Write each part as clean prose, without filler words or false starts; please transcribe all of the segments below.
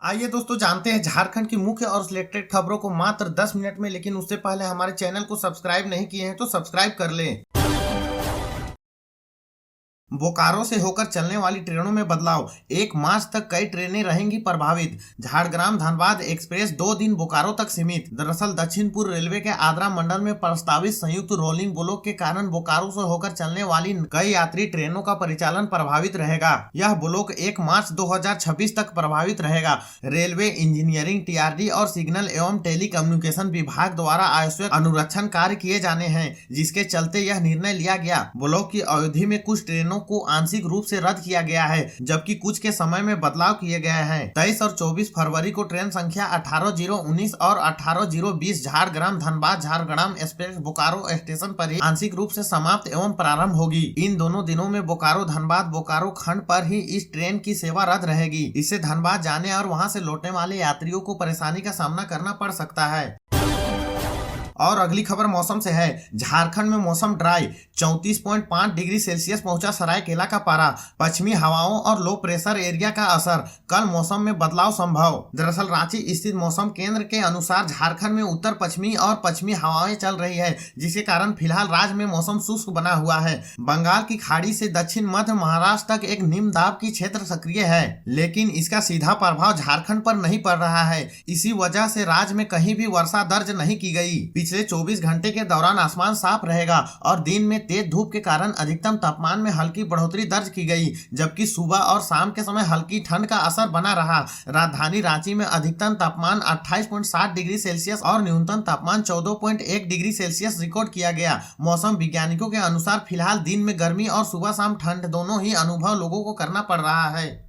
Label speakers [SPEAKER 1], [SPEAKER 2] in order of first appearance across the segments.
[SPEAKER 1] आइए दोस्तों जानते हैं झारखंड की मुख्य और सिलेक्टेड खबरों को मात्र 10 मिनट में। लेकिन उससे पहले हमारे चैनल को सब्सक्राइब नहीं किए हैं तो सब्सक्राइब कर लें। बोकारो से होकर चलने वाली ट्रेनों में बदलाव, 1 मार्च तक कई ट्रेनें रहेंगी प्रभावित। झाड़ग्राम धनबाद एक्सप्रेस 2 दिन बोकारो तक सीमित। दरअसल दक्षिण पूर्व रेलवे के आद्रा मंडल में प्रस्तावित संयुक्त रोलिंग ब्लॉक के कारण बोकारो से होकर चलने वाली कई यात्री ट्रेनों का परिचालन प्रभावित रहेगा। यह ब्लॉक 1 मार्च 2026 तक प्रभावित रहेगा। रेलवे इंजीनियरिंग, टीआरडी और सिग्नल एवं टेली कम्युनिकेशन विभाग द्वारा आवश्यक अनुरक्षण कार्य किए जाने हैं, जिसके चलते यह निर्णय लिया गया। ब्लॉक की अवधि में कुछ ट्रेनों को आंशिक रूप से रद्द किया गया है, जबकि कुछ के समय में बदलाव किए गए हैं। 23 और 24 फरवरी को ट्रेन संख्या 18019 और 18020 झाड़ग्राम धनबाद झाड़ग्राम एक्सप्रेस बोकारो स्टेशन पर ही आंशिक रूप से समाप्त एवं प्रारंभ होगी। इन दोनों दिनों में बोकारो धनबाद बोकारो खंड पर ही इस ट्रेन की सेवा रद्द रहेगी। इससे धनबाद जाने और वहां से लौटने वाले यात्रियों को परेशानी का सामना करना पड़ सकता है। और अगली खबर मौसम से है। झारखंड में मौसम ड्राई, 34.5 डिग्री सेल्सियस पहुंचा सरायकेला का पारा। पश्चिमी हवाओं और लो प्रेशर एरिया का असर, कल मौसम में बदलाव संभव। दरअसल रांची स्थित मौसम केंद्र के अनुसार झारखंड में उत्तर पश्चिमी और पश्चिमी हवाएं चल रही है, जिसके कारण फिलहाल राज्य में मौसम शुष्क बना हुआ है। बंगाल की खाड़ी से दक्षिण मध्य महाराष्ट्र तक एक निम्न दाब की क्षेत्र सक्रिय है, लेकिन इसका सीधा प्रभाव झारखंड पर नहीं पड़ रहा है। इसी वजह से राज्य में कहीं भी वर्षा दर्ज नहीं की गई। पिछले 24 घंटे के दौरान आसमान साफ रहेगा और दिन में तेज धूप के कारण अधिकतम तापमान में हल्की बढ़ोतरी दर्ज की गई, जबकि सुबह और शाम के समय हल्की ठंड का असर बना रहा। राजधानी रांची में अधिकतम तापमान 28.7 डिग्री सेल्सियस और न्यूनतम तापमान 14.1 डिग्री सेल्सियस रिकॉर्ड किया गया। मौसम वैज्ञानिकों के अनुसार फिलहाल दिन में गर्मी और सुबह शाम ठंड दोनों ही अनुभव लोगों को करना पड़ रहा है।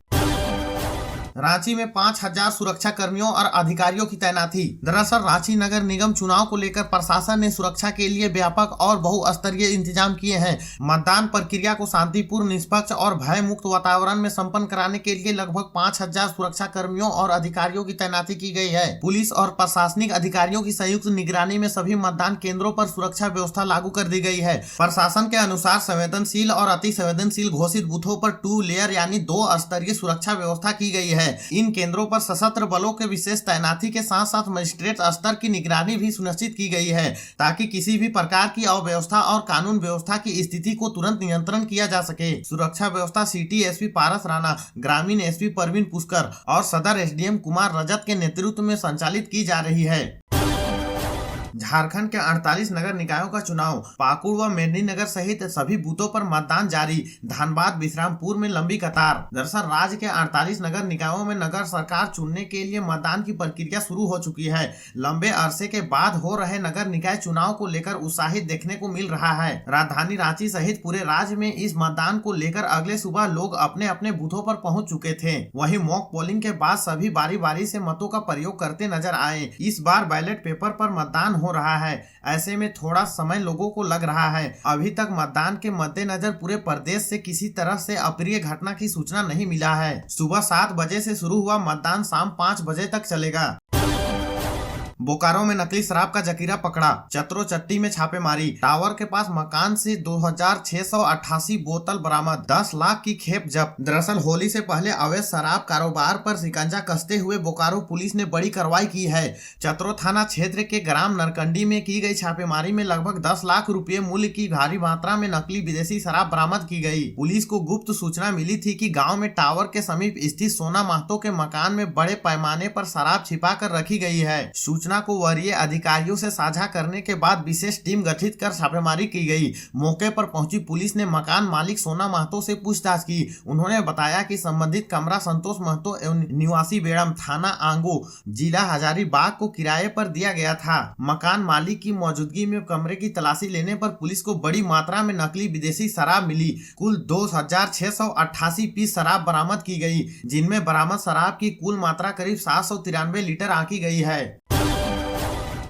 [SPEAKER 1] रांची में 5000 सुरक्षा कर्मियों और अधिकारियों की तैनाती। दरअसल रांची नगर निगम चुनाव को लेकर प्रशासन ने सुरक्षा के लिए व्यापक और बहुस्तरीय इंतजाम किए हैं। मतदान प्रक्रिया को शांतिपूर्ण, निष्पक्ष और भय मुक्त वातावरण में संपन्न कराने के लिए लगभग 5000 सुरक्षा कर्मियों और अधिकारियों की तैनाती की गई है। पुलिस और प्रशासनिक अधिकारियों की संयुक्त निगरानी में सभी मतदान केंद्रों पर सुरक्षा व्यवस्था लागू कर दी गई है। प्रशासन के अनुसार संवेदनशील और अति संवेदनशील घोषित बूथों पर 2 लेयर यानी 2 स्तरीय सुरक्षा व्यवस्था की गई है। इन केंद्रों पर सशस्त्र बलों के विशेष तैनाती के साथ साथ मजिस्ट्रेट स्तर की निगरानी भी सुनिश्चित की गई है, ताकि किसी भी प्रकार की अव्यवस्था और कानून व्यवस्था की स्थिति को तुरंत नियंत्रण किया जा सके। सुरक्षा व्यवस्था सिटी एसपी पारस राणा, ग्रामीण एसपी परवीन पुष्कर और सदर एसडीएम कुमार रजत के नेतृत्व में संचालित की जा रही है। झारखंड के 48 नगर निकायों का चुनाव, पाकुड़ व मेदिनीनगर सहित सभी बूथों पर मतदान जारी। धनबाद विश्रामपुर में लंबी कतार। दरअसल राज्य के 48 नगर निकायों में नगर सरकार चुनने के लिए मतदान की प्रक्रिया शुरू हो चुकी है। लंबे अरसे के बाद हो रहे नगर निकाय चुनाव को लेकर उत्साहित देखने को मिल रहा है। राजधानी रांची सहित पूरे राज्य में इस मतदान को लेकर अगले सुबह लोग अपने अपने बूथों पर पहुंच चुके थे। वहीं मॉक पोलिंग के बाद सभी बारी बारी से मतों का प्रयोग करते नजर आए। इस बार बैलेट पेपर पर मतदान हो रहा है, ऐसे में थोड़ा समय लोगों को लग रहा है। अभी तक मतदान के मद्देनजर पूरे प्रदेश से किसी तरह से अप्रिय घटना की सूचना नहीं मिला है। सुबह 7 बजे से शुरू हुआ मतदान शाम 5 बजे तक चलेगा। बोकारो में नकली शराब का जखीरा पकड़ा, चतरो चट्टी में छापेमारी। टावर के पास मकान से 2688 बोतल बरामद, 10 लाख की खेप जब्त। दरअसल होली से पहले अवैध शराब कारोबार पर शिकंजा कसते हुए बोकारो पुलिस ने बड़ी कार्रवाई की है। चतरो थाना क्षेत्र के ग्राम नरकंडी में की गई छापेमारी में लगभग 10 लाख रुपए मूल्य की भारी मात्रा में नकली विदेशी शराब बरामद की गई। पुलिस को गुप्त सूचना मिली थी कि गाँव में टावर के समीप स्थित सोना महतो के मकान में बड़े पैमाने पर शराब छिपा कर रखी गई है। सूचना को वरीय अधिकारियों से साझा करने के बाद विशेष टीम गठित कर छापेमारी की गई। मौके पर पहुंची पुलिस ने मकान मालिक सोना महतो से पूछताछ की। उन्होंने बताया कि संबंधित कमरा संतोष महतो एवं निवासी बेड़म, थाना आंगो, जिला हजारीबाग को किराए पर दिया गया था। मकान मालिक की मौजूदगी में कमरे की तलाशी लेने पर पुलिस को बड़ी मात्रा में नकली विदेशी शराब मिली। कुल 2688 पीस शराब बरामद की गई, जिनमें बरामद शराब की कुल मात्रा करीब 793 लीटर आंकी गई है।